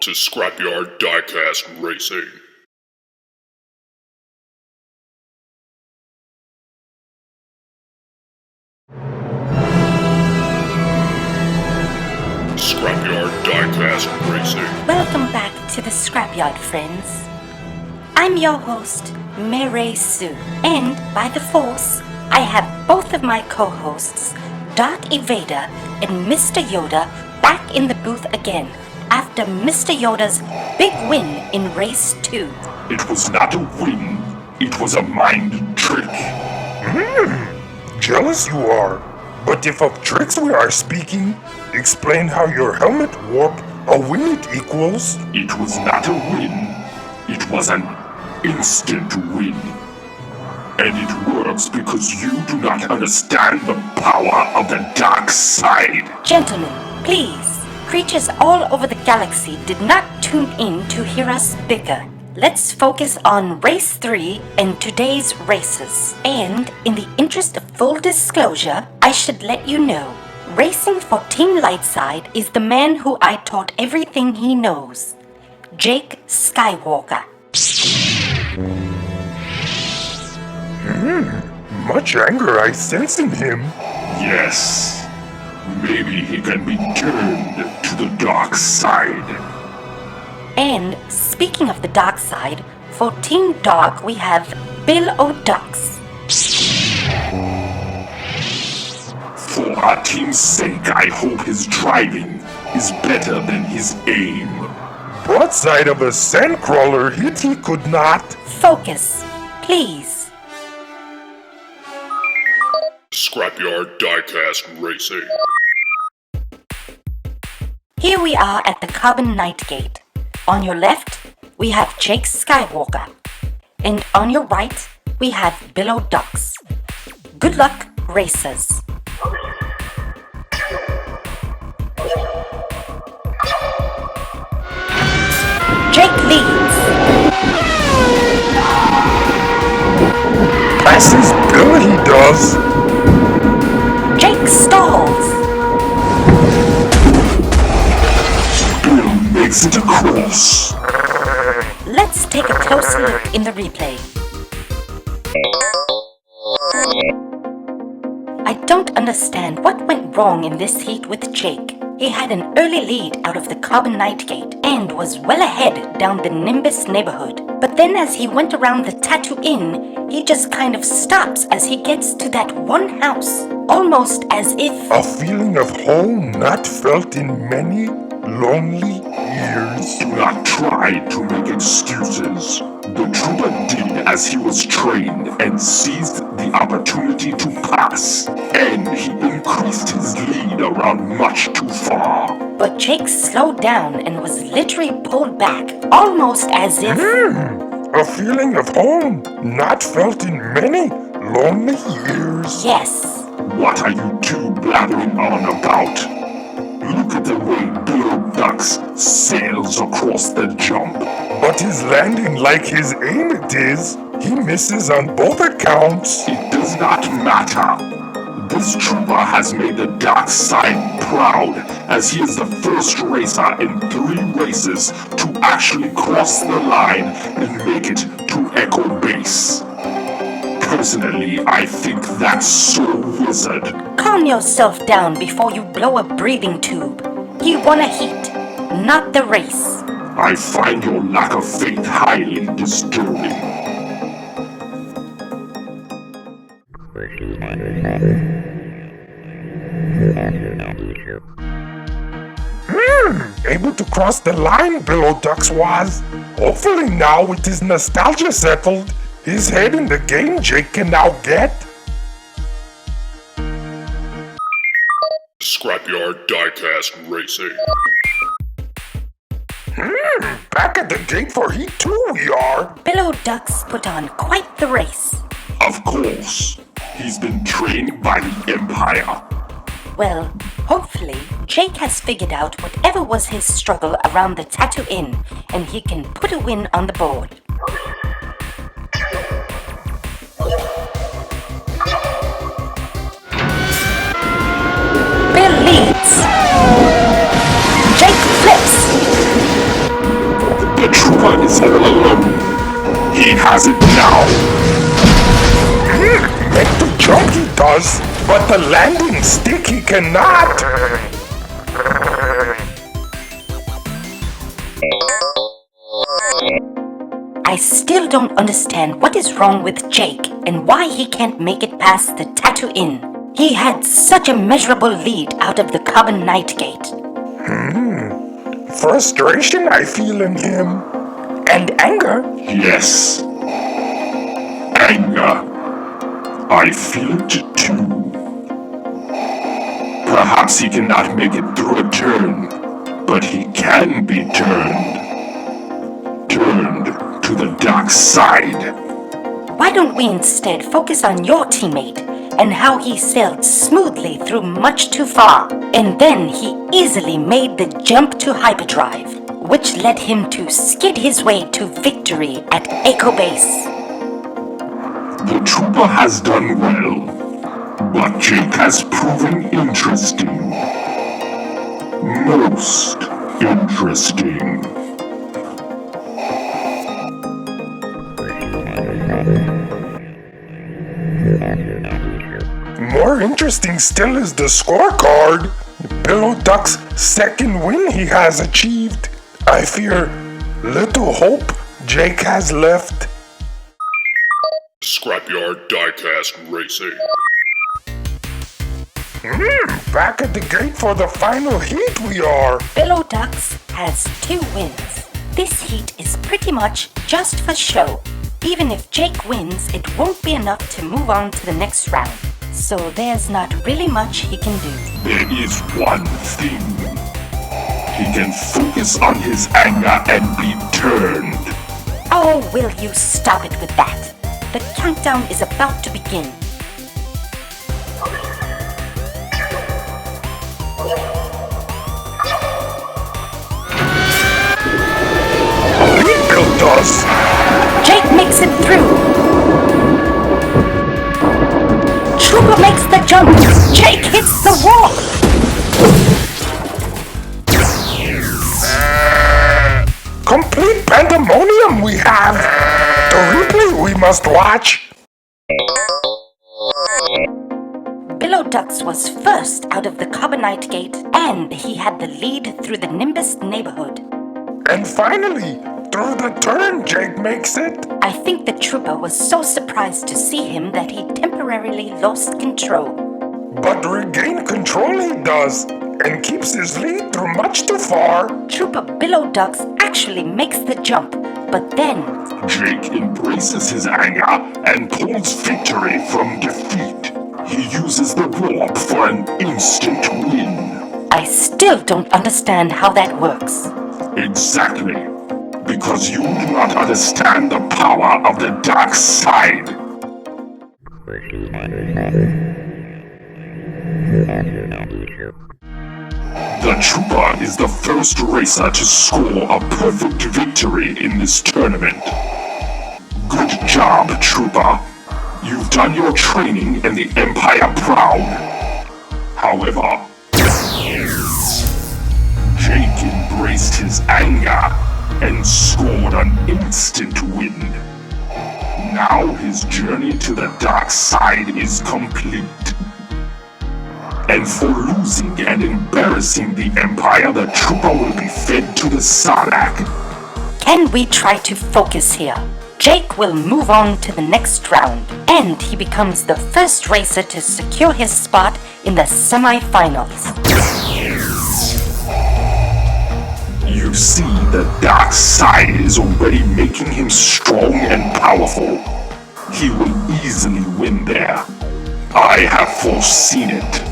to Scrapyard Diecast Racing. Scrapyard Diecast Racing. Welcome back to the Scrapyard, friends. I'm your host, Mary Sue, and by the force, I have both of my co-hosts, Dark Evader and Mr. Yoda, back in the booth again after Mr. Yoda's big win in Race 2. It was not a win, it was a mind trick. Jealous you are. But if of tricks we are speaking, explain how your helmet warp a win it equals. It was not a win, it was an instant win. And it works because you do not understand the power of the dark side. Gentlemen, please. Creatures all over the galaxy did not tune in to hear us bicker. Let's focus on Race 3 and today's races. And in the interest of full disclosure, I should let you know, racing for Team Lightside is the man who I taught everything he knows, Jake Skywalker. Much anger I sense in him. Yes, maybe he can be turned to the dark side. And speaking of the dark side, for Team Dark we have Bill O'Ducks. For our team's sake, I hope his driving is better than his aim. Broadside of a sandcrawler hit he could not. Focus, please. Scrapyard Diecast Racing. Here we are at the Carbon Night Gate. On your left, we have Jake Skywalker. And on your right, we have Bill O'Ducks. Good luck, racers. Jake leads. Passes Bill he does. Jake stalls. Bill makes it across. Let's take a closer look in the replay. I don't understand what went wrong in this heat with Jake. He had an early lead out of the Carbon Night Gate and was well ahead down the Nimbus neighborhood. But then as he went around the Tattoo Inn, he just kind of stops as he gets to that one house, almost as if... A feeling of home not felt in many lonely years. Do not try to make excuses. The trooper did as he was trained and seized the opportunity to pass. And he increased his lead around much too far. But Jake slowed down and was literally pulled back, almost as if... A feeling of home not felt in many lonely years. Yes. What are you two blathering on about? Look at the way Bill O'Ducks sails across the jump. But his landing like his aim it is, he misses on both accounts. It does not matter. This trooper has made the dark side proud, as he is the first racer in 3 races to actually cross the line and make it to Echo Base. Personally, I think that's so wizard. Calm yourself down before you blow a breathing tube. He won a heat, not the race. I find your lack of faith highly disturbing. Able to cross the line, Bill O'Ducks was. Hopefully now with his nostalgia settled, his head in the game Jake can now get. Scrapyard Diecast Racing. Back at the gate for Heat 2 we are. Bill O'Ducks put on quite the race. Of course, he's been trained by the Empire. Well, hopefully, Jake has figured out whatever was his struggle around the Tattoo Inn, and he can put a win on the board. Bill leads. Jake flips. now. Make the jump he does, but the landing stick he cannot. I still don't understand what is wrong with Jake and why he can't make it past the Tattoo Inn. He had such a measurable lead out of the Carbon Night Gate. Frustration I feel in him. And anger. Yes. Anger. I feel it too. Perhaps he cannot make it through a turn, but he can be turned. Turned to the dark side. Why don't we instead focus on your teammate and how he sailed smoothly through much too far, and then he easily made the jump to hyperdrive, which led him to skid his way to victory at Echo Base. The trooper has done well, but Jake has proven interesting. Most interesting. More interesting still is the scorecard. Billow Duck's second win he has achieved. I fear little hope Jake has left. Scrapyard Diecast Racing. Back at the gate for the final heat we are. Billow Ducks has 2 wins. This heat is pretty much just for show. Even if Jake wins, it won't be enough to move on to the next round. So there's not really much he can do. There is one thing. He can focus on his anger and be turned. Oh, will you stop it with that? The countdown is about to begin. Bill does. Jake makes it through. Trooper makes the jump. Jake hits the wall. Complete pandemonium we have. The replay we must watch. Billow Ducks was first out of the Carbonite Gate, and he had the lead through the Nimbus neighborhood. And finally, through the turn Jake makes it. I think the trooper was so surprised to see him that he temporarily lost control. But regain control he does, and keeps his lead through much too far. Trooper Billow Ducks actually makes the jump, but then Jake embraces his anger and pulls victory from defeat. He uses the warp for an instant win. I still don't understand how that works. Exactly. Because you do not understand the power of the dark side. The trooper is the first racer to score a perfect victory in this tournament. Good job, trooper. You've done your training and the Empire proud. However, Jake embraced his anger and scored an instant win. Now his journey to the dark side is complete. And for losing and embarrassing the Empire, the trooper will be fed to the Sarlacc. Can we try to focus here? Jake will move on to the next round, and he becomes the first racer to secure his spot in the semi-finals. You see, the dark side is already making him strong and powerful. He will easily win there. I have foreseen it.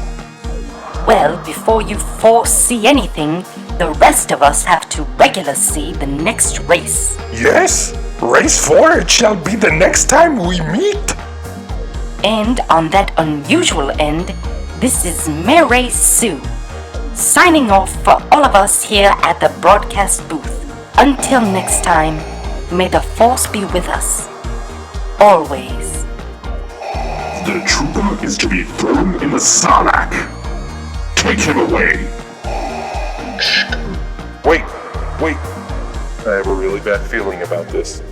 Well, before you foresee anything, the rest of us have to regular see the next race. Yes, race 4 it shall be the next time we meet. And on that unusual end, this is Mary Sue, signing off for all of us here at the broadcast booth. Until next time, may the force be with us. Always. The trooper is to be thrown in the Sarlacc. Take him away. Wait. I have a really bad feeling about this.